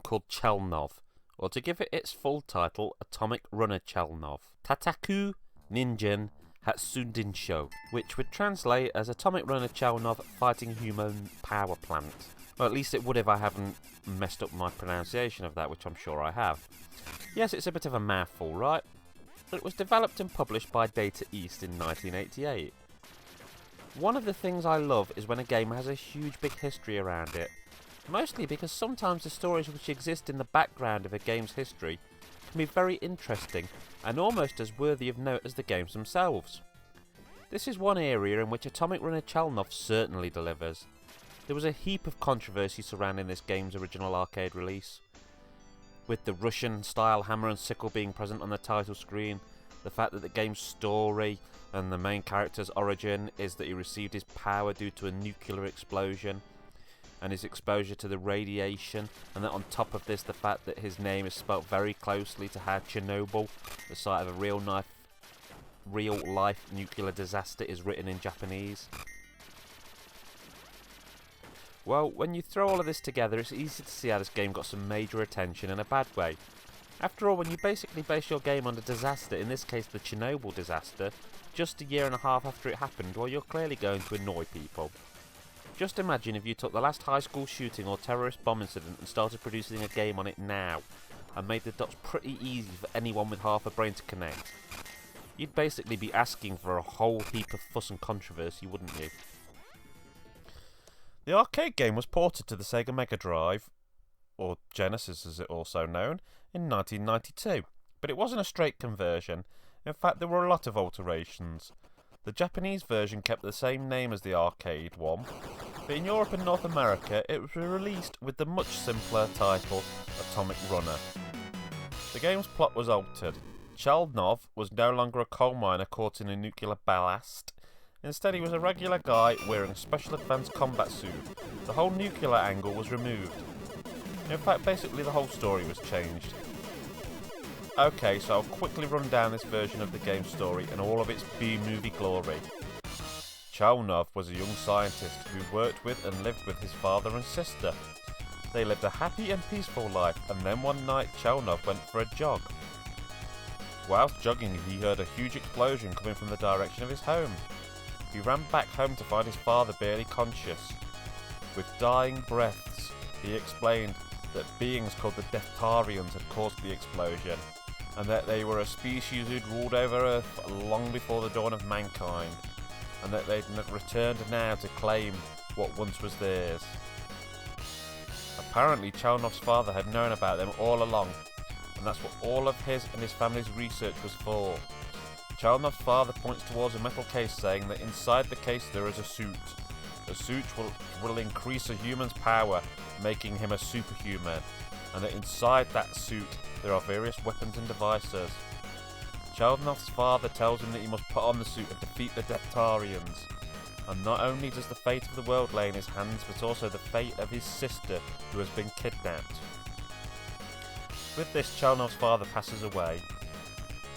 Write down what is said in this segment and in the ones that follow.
called Chelnov, or to give it its full title, Atomic Runner Chelnov. Tataku Ninjin Hatsundinsho, which would translate as Atomic Runner Chelnov Fighting Human Power Plant. Well, at least it would if I haven't messed up my pronunciation of that, which I'm sure I have. Yes, it's a bit of a mouthful, right? But it was developed and published by Data East in 1988. One of the things I love is when a game has a huge big history around it. Mostly because sometimes the stories which exist in the background of a game's history can be very interesting and almost as worthy of note as the games themselves. This is one area in which Atomic Runner Chelnov certainly delivers. There was a heap of controversy surrounding this game's original arcade release, with the Russian-style hammer and sickle being present on the title screen, the fact that the game's story and the main character's origin is that he received his power due to a nuclear explosion, and his exposure to the radiation, and that on top of this the fact that his name is spelt very closely to how Chernobyl, the site of a real-life nuclear disaster, is written in Japanese. Well, when you throw all of this together, it's easy to see how this game got some major attention in a bad way. After all, when you basically base your game on a disaster, in this case the Chernobyl disaster, just a year and a half after it happened, well, you're clearly going to annoy people. Just imagine if you took the last high school shooting or terrorist bomb incident and started producing a game on it now, and made the dots pretty easy for anyone with half a brain to connect. You'd basically be asking for a whole heap of fuss and controversy, wouldn't you? The arcade game was ported to the Sega Mega Drive, or Genesis as it also known, in 1992, but it wasn't a straight conversion. In fact, there were a lot of alterations. The Japanese version kept the same name as the arcade one, but in Europe and North America it was released with the much simpler title Atomic Runner. The game's plot was altered. Chelnov was no longer a coal miner caught in a nuclear blast. Instead, he was a regular guy wearing a special advanced combat suit. The whole nuclear angle was removed. In fact, basically the whole story was changed. Okay, so I'll quickly run down this version of the game's story and all of its B-movie glory. Chelnov was a young scientist who worked with and lived with his father and sister. They lived a happy and peaceful life, and then one night Chelnov went for a jog. Whilst jogging, he heard a huge explosion coming from the direction of his home. He ran back home to find his father barely conscious. With dying breaths, he explained that beings called the Deftarians had caused the explosion, and that they were a species who'd ruled over Earth long before the dawn of mankind, and that they'd returned now to claim what once was theirs. Apparently, Chelnov's father had known about them all along, and that's what all of his and his family's research was for. Chelnov's father points towards a metal case, saying that inside the case there is a suit. The suit will increase a human's power, making him a superhuman, and that inside that suit there are various weapons and devices. Chelnov's father tells him that he must put on the suit and defeat the Deftarians. And not only does the fate of the world lay in his hands, but also the fate of his sister, who has been kidnapped. With this, Chelnov's father passes away,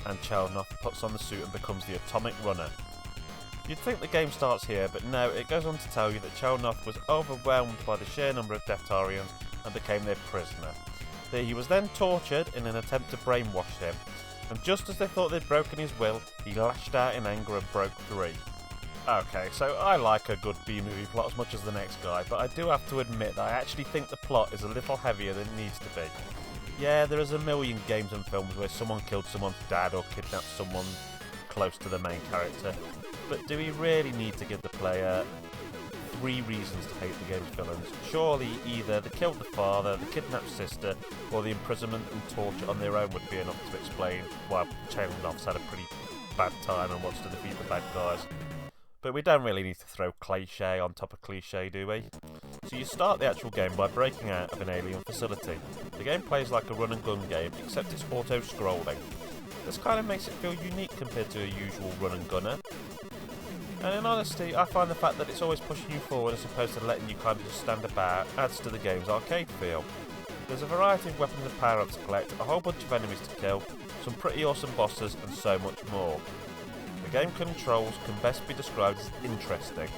and Chelnov puts on the suit and becomes the Atomic Runner. You'd think the game starts here, but no, it goes on to tell you that Chelnov was overwhelmed by the sheer number of Deftarians and became their prisoner. That he was then tortured in an attempt to brainwash him, and just as they thought they'd broken his will, he lashed out in anger and broke free. Okay, so I like a good B-movie plot as much as the next guy, but I do have to admit that I actually think the plot is a little heavier than it needs to be. Yeah, there is a million games and films where someone killed someone's dad or kidnapped someone close to the main character, but do we really need to give the player 3 reasons to hate the game's villains? Surely either they killed the father, the kidnapped sister, or the imprisonment and torture on their own would be enough to explain why Chelnov's had a pretty bad time and wants to defeat the bad guys. But we don't really need to throw cliché on top of cliché, do we? So you start the actual game by breaking out of an alien facility. The game plays like a run and gun game, except it's auto-scrolling. This kind of makes it feel unique compared to a usual run and gunner. And in honesty, I find the fact that it's always pushing you forward as opposed to letting you kind of just stand about adds to the game's arcade feel. There's a variety of weapons and power-ups to collect, a whole bunch of enemies to kill, some pretty awesome bosses, and so much more. The game controls can best be described as interesting.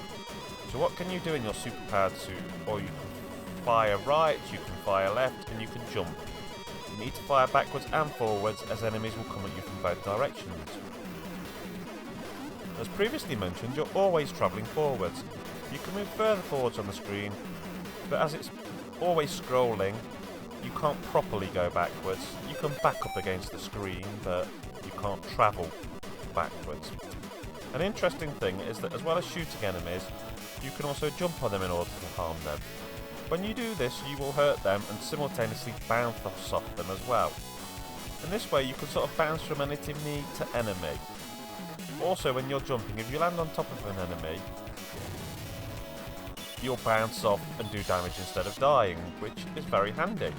So what can you do in your superpowered suit? Or you can fire right, you can fire left, and you can jump. You need to fire backwards and forwards as enemies will come at you from both directions. As previously mentioned, you're always travelling forwards. You can move further forwards on the screen, but as it's always scrolling, you can't properly go backwards. You can back up against the screen, but you can't travel backwards. An interesting thing is that as well as shooting enemies, you can also jump on them in order to harm them. When you do this, you will hurt them and simultaneously bounce off them as well. In this way, you can sort of bounce from enemy to enemy. Also, when you're jumping, if you land on top of an enemy, you'll bounce off and do damage instead of dying, which is very handy.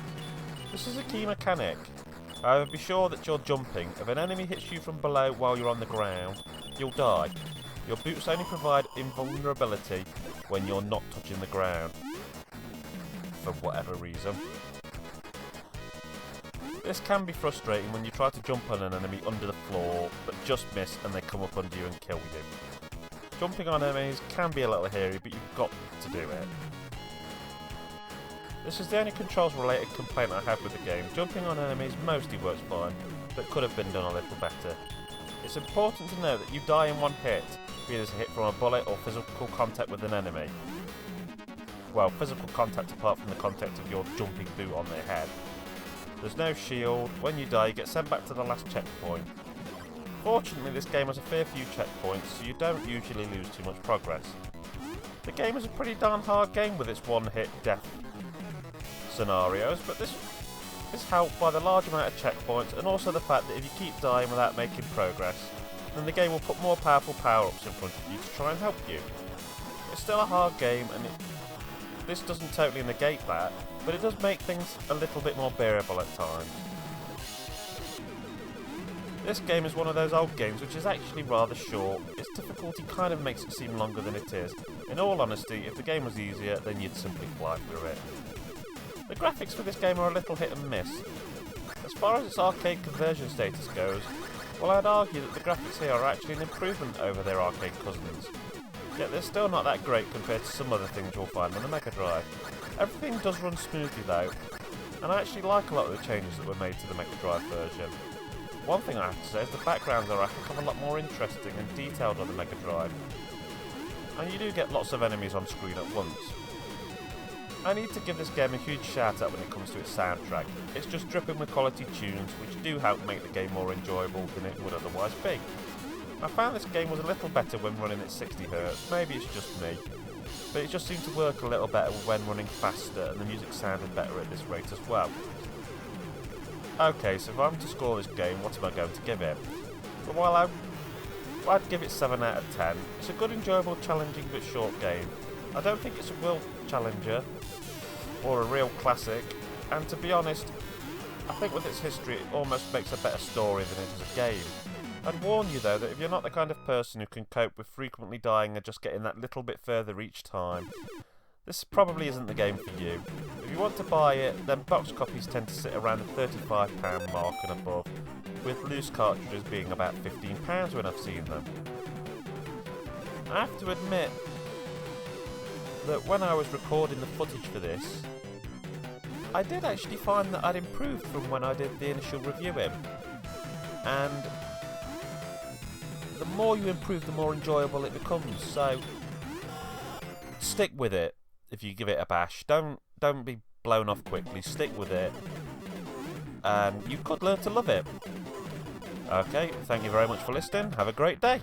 This is a key mechanic. However, be sure that you're jumping. If an enemy hits you from below while you're on the ground, you'll die. Your boots only provide invulnerability when you're not touching the ground, for whatever reason. This can be frustrating when you try to jump on an enemy under the floor, but just miss and they come up under you and kill you. Jumping on enemies can be a little hairy, but you've got to do it. This is the only controls related complaint I have with the game. Jumping on enemies mostly works fine, but could have been done a little better. It's important to know that you die in one hit, be it as a hit from a bullet or physical contact with an enemy. Well, physical contact apart from the contact of your jumping boot on their head. There's no shield. When you die, you get sent back to the last checkpoint. Fortunately, this game has a fair few checkpoints, so you don't usually lose too much progress. The game is a pretty darn hard game with its one-hit death scenarios, but this is helped by the large amount of checkpoints and also the fact that if you keep dying without making progress, then the game will put more powerful power-ups in front of you to try and help you. It's still a hard game, and this doesn't totally negate that, but it does make things a little bit more bearable at times. This game is one of those old games which is actually rather short. Its difficulty kind of makes it seem longer than it is. In all honesty, if the game was easier, then you'd simply fly through it. The graphics for this game are a little hit and miss. As far as its arcade conversion status goes, well, I'd argue that the graphics here are actually an improvement over their arcade cousins. Yet they're still not that great compared to some other things you'll find on the Mega Drive. Everything does run smoothly though, and I actually like a lot of the changes that were made to the Mega Drive version. One thing I have to say is the backgrounds are a heck of a lot more interesting and detailed on the Mega Drive, and you do get lots of enemies on screen at once. I need to give this game a huge shout out when it comes to its soundtrack. It's just dripping with quality tunes which do help make the game more enjoyable than it would otherwise be. I found this game was a little better when running at 60Hz, maybe it's just me, but it just seemed to work a little better when running faster and the music sounded better at this rate as well. Okay, so if I'm to score this game, what am I going to give it? Well, I'd give it 7 out of 10. It's a good, enjoyable, challenging but short game. I don't think it's a world challenger or a real classic, and to be honest, I think with its history it almost makes a better story than it is a game. I'd warn you though that if you're not the kind of person who can cope with frequently dying and just getting that little bit further each time, this probably isn't the game for you. If you want to buy it, then box copies tend to sit around the £35 mark and above, with loose cartridges being about £15 when I've seen them. I have to admit that when I was recording the footage for this, I did actually find that I'd improved from when I did the initial reviewing. And the more you improve, the more enjoyable it becomes, so stick with it if you give it a bash. Don't be blown off quickly, stick with it, and you could learn to love it. Okay, thank you very much for listening, have a great day.